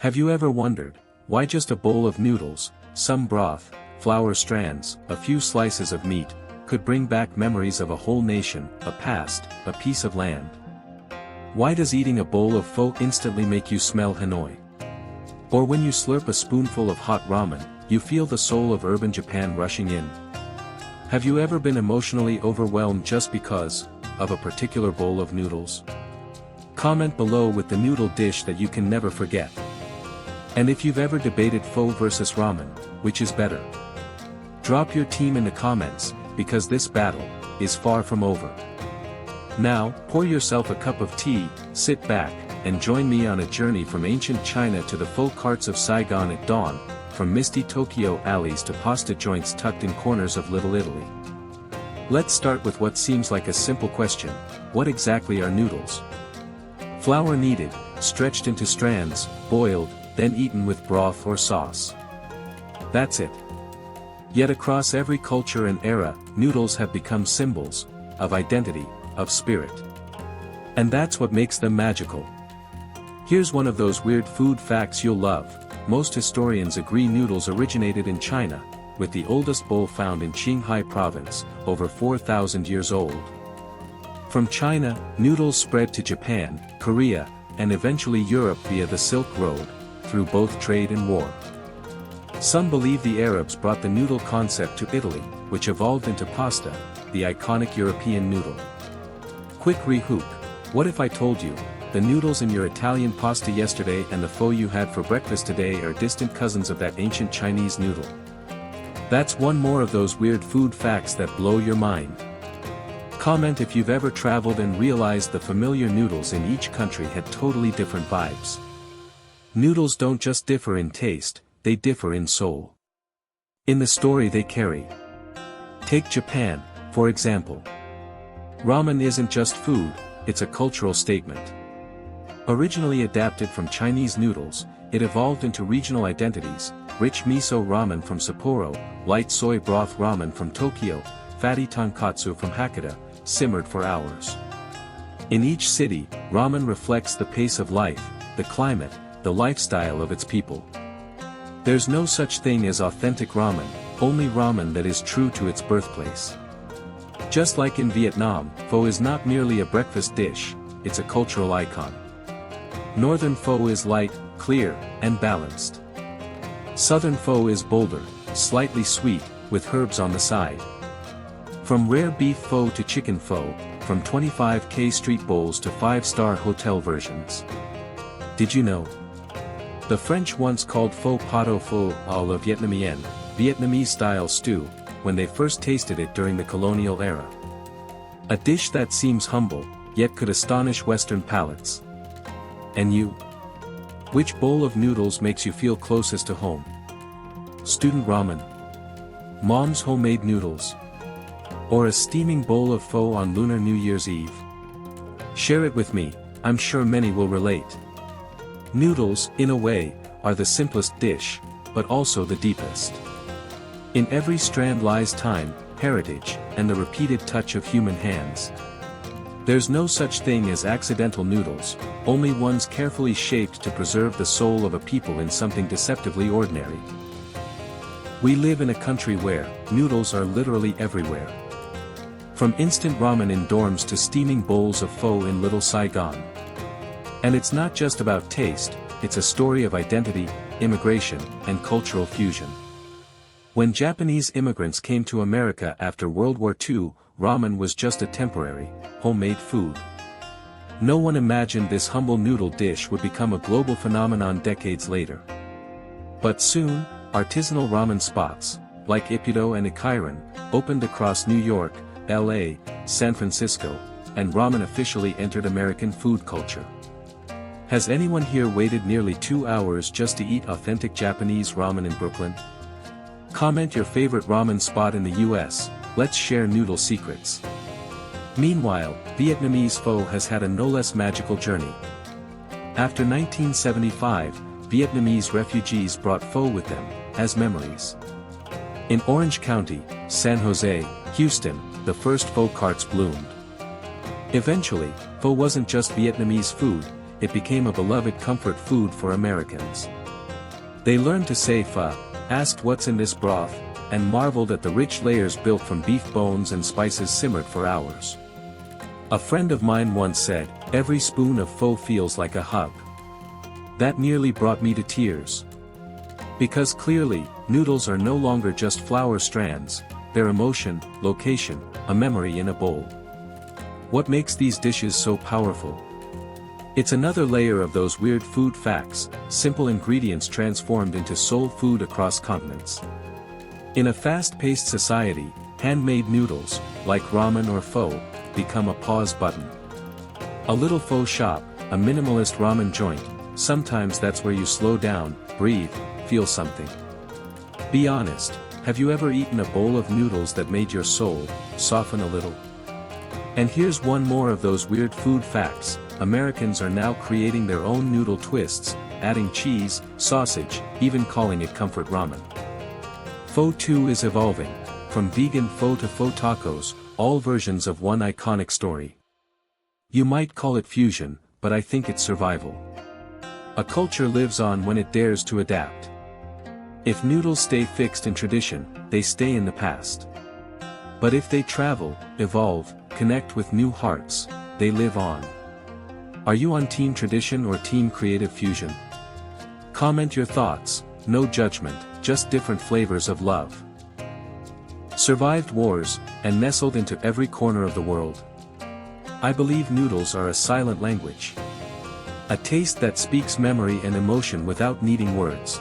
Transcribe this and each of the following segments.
Have you ever wondered, why just a bowl of noodles, some broth, flour strands, a few slices of meat, could bring back memories of a whole nation, a past, a piece of land? Why does eating a bowl of pho instantly make you smell Hanoi? Or when you slurp a spoonful of hot ramen, you feel the soul of urban Japan rushing in? Have you ever been emotionally overwhelmed just because of a particular bowl of noodles? Comment below with the noodle dish that you can never forget. And if you've ever debated pho versus ramen, which is better? Drop your team in the comments, because this battle is far from over. Now, pour yourself a cup of tea, sit back, and join me on a journey from ancient China to the pho carts of Saigon at dawn, from misty Tokyo alleys to pasta joints tucked in corners of Little Italy. Let's start with what seems like a simple question: what exactly are noodles? Flour kneaded, stretched into strands, boiled, then eaten with broth or sauce. That's it. Yet across every culture and era, noodles have become symbols of identity, of spirit. And that's what makes them magical. Here's one of those weird food facts you'll love. Most historians agree noodles originated in China, with the oldest bowl found in Qinghai province, over 4,000 years old. From China, noodles spread to Japan, Korea, and eventually Europe via the Silk Road, through both trade and war. Some believe the Arabs brought the noodle concept to Italy, which evolved into pasta, the iconic European noodle. Quick rehook: what if I told you, the noodles in your Italian pasta yesterday and the pho you had for breakfast today are distant cousins of that ancient Chinese noodle? That's one more of those weird food facts that blow your mind. Comment if you've ever traveled and realized the familiar noodles in each country had totally different vibes. Noodles don't just differ in taste, they differ in soul. In the story they carry. Take Japan, for example. Ramen isn't just food, it's a cultural statement. Originally adapted from Chinese noodles, it evolved into regional identities: rich miso ramen from Sapporo, light soy broth ramen from Tokyo, fatty tonkatsu from Hakata, simmered for hours. In each city, ramen reflects the pace of life, the climate, the lifestyle of its people. There's no such thing as authentic ramen, only ramen that is true to its birthplace. Just like in Vietnam, pho is not merely a breakfast dish, it's a cultural icon. Northern pho is light, clear, and balanced. Southern pho is bolder, slightly sweet, with herbs on the side. From rare beef pho to chicken pho, from 25K street bowls to 5-star hotel versions. Did you know? The French once called pho pot au pho à la Vietnamienne, Vietnamese-style stew, when they first tasted it during the colonial era. A dish that seems humble, yet could astonish Western palates. And you? Which bowl of noodles makes you feel closest to home? Student ramen? Mom's homemade noodles? Or a steaming bowl of pho on Lunar New Year's Eve? Share it with me, I'm sure many will relate. Noodles, in a way, are the simplest dish, but also the deepest. In every strand lies time, heritage, and the repeated touch of human hands. There's no such thing as accidental noodles, only ones carefully shaped to preserve the soul of a people in something deceptively ordinary. We live in a country where noodles are literally everywhere. From instant ramen in dorms to steaming bowls of pho in Little Saigon. And it's not just about taste, it's a story of identity, immigration, and cultural fusion. When Japanese immigrants came to America after World War II, ramen was just a temporary, homemade food. No one imagined this humble noodle dish would become a global phenomenon decades later. But soon, artisanal ramen spots, like Ippudo and Ikiran, opened across New York, LA, San Francisco, and ramen officially entered American food culture. Has anyone here waited nearly 2 hours just to eat authentic Japanese ramen in Brooklyn? Comment your favorite ramen spot in the US, let's share noodle secrets. Meanwhile, Vietnamese pho has had a no less magical journey. After 1975, Vietnamese refugees brought pho with them, as memories. In Orange County, San Jose, Houston, the first pho carts bloomed. Eventually, pho wasn't just Vietnamese food, it became a beloved comfort food for Americans. They learned to say pho, asked what's in this broth, and marveled at the rich layers built from beef bones and spices simmered for hours. A friend of mine once said, "Every spoon of pho feels like a hug." That nearly brought me to tears. Because clearly, noodles are no longer just flour strands, they're emotion, location, a memory in a bowl. What makes these dishes so powerful? It's another layer of those weird food facts, simple ingredients transformed into soul food across continents. In a fast-paced society, handmade noodles, like ramen or pho, become a pause button. A little pho shop, a minimalist ramen joint, sometimes that's where you slow down, breathe, feel something. Be honest, have you ever eaten a bowl of noodles that made your soul soften a little? And here's one more of those weird food facts: Americans are now creating their own noodle twists, adding cheese, sausage, even calling it comfort ramen. Pho too is evolving, from vegan pho to pho tacos, all versions of one iconic story. You might call it fusion, but I think it's survival. A culture lives on when it dares to adapt. If noodles stay fixed in tradition, they stay in the past. But if they travel, evolve, connect with new hearts, they live on. Are you on Team Tradition or Team Creative Fusion? Comment your thoughts, no judgment, just different flavors of love. Survived wars, and nestled into every corner of the world. I believe noodles are a silent language. A taste that speaks memory and emotion without needing words.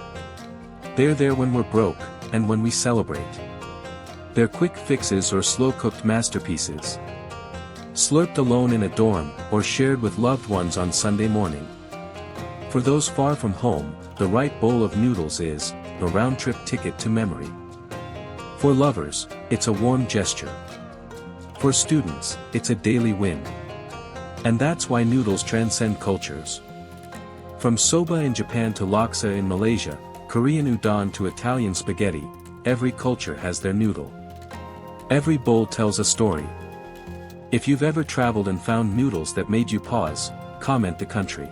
They're there when we're broke, and when we celebrate. They're quick fixes or slow-cooked masterpieces. Slurped alone in a dorm, or shared with loved ones on Sunday morning. For those far from home, the right bowl of noodles is a round-trip ticket to memory. For lovers, it's a warm gesture. For students, it's a daily win. And that's why noodles transcend cultures. From soba in Japan to laksa in Malaysia, Korean udon to Italian spaghetti, every culture has their noodle. Every bowl tells a story. If you've ever traveled and found noodles that made you pause, comment the country.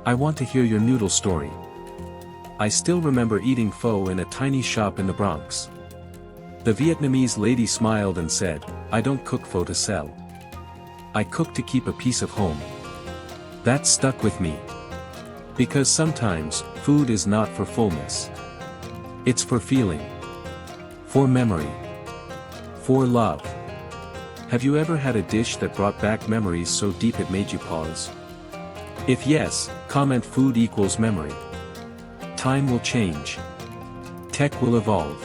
I want to hear your noodle story. I still remember eating pho in a tiny shop in the Bronx. The Vietnamese lady smiled and said, "I don't cook pho to sell. I cook to keep a piece of home." That stuck with me. Because sometimes, food is not for fullness. It's for feeling. For memory. For love. Have you ever had a dish that brought back memories so deep it made you pause? If yes, comment food equals memory. Time will change. Tech will evolve.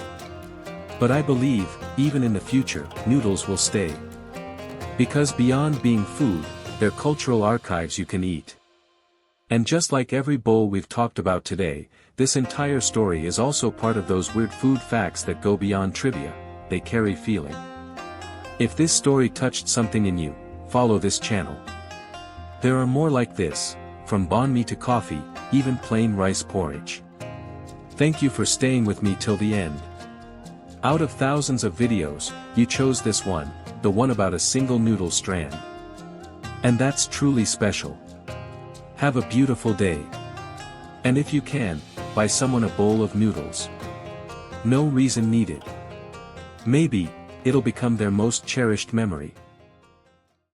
But I believe, even in the future, noodles will stay. Because beyond being food, they're cultural archives you can eat. And just like every bowl we've talked about today, this entire story is also part of those weird food facts that go beyond trivia. They carry feeling. If this story touched something in you, follow this channel. There are more like this, from banh mi to coffee, even plain rice porridge. Thank you for staying with me till the end. Out of thousands of videos, you chose this one, the one about a single noodle strand. And that's truly special. Have a beautiful day. And if you can, buy someone a bowl of noodles. No reason needed. Maybe, it'll become their most cherished memory.